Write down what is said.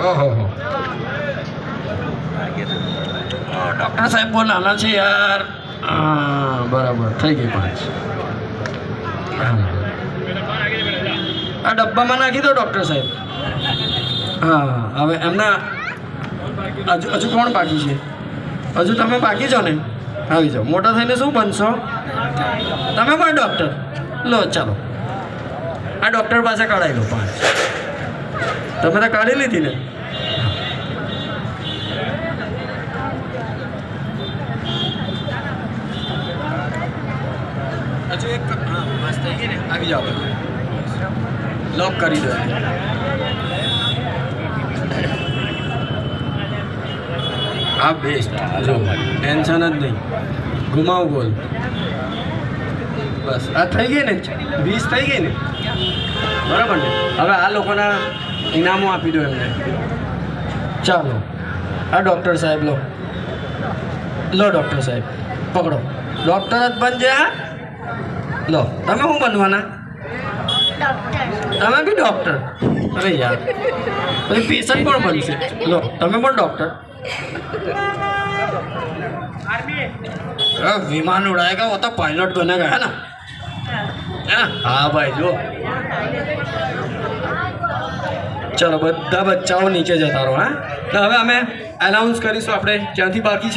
ઓહો ડૉક્ટર સાહેબ બહુ નાના છે યાર. હા બરાબર થઈ ગઈ 5. આ ડબ્બામાં નાખી દો ડૉક્ટર સાહેબ. હા હવે એમના હજુ કોણ બાકી છે? હજુ તમે બાકી છો ને? આવી જાઓ. મોટા થઈને શું બનશો તમે? પણ ડૉક્ટર. લો ચાલો આ ડૉક્ટર પાસે કાઢાવી લો 5. તમે તો કાઢી લીધી ને? હજુ એક. હા બસ થઈ ગઈ ને? આવી જાઓ. લોક કરી દો. હા બેસ્ટ. જો ટેન્શન જ નહીં. ઘુમાવ ગોલ. બસ આ થઈ ગઈ ને? 20 થઈ ગઈ ને? બરાબર ને? હવે આ લોકોના ઇનામો આપી દો એમને. ચાલો આ ડૉક્ટર સાહેબ લો. લો ડૉક્ટર સાહેબ પકડો. ડૉક્ટર જ બનજે. હા લો. તમે શું બનવાના? તમે બી ડૉક્ટર? અરે યાર પછી પેશન્ટ પણ બનશે. લો તમે પણ ડૉક્ટર. विमान उड़ाएगा वो तो पायलट बनेगा है ना? हाँ भाई जो चलो બધા બચ્ચાઓ નીચે જતા રહો. હા હવે અમે એનાઉન્સ કરીશું આપણે ક્યાંથી બાકી છે.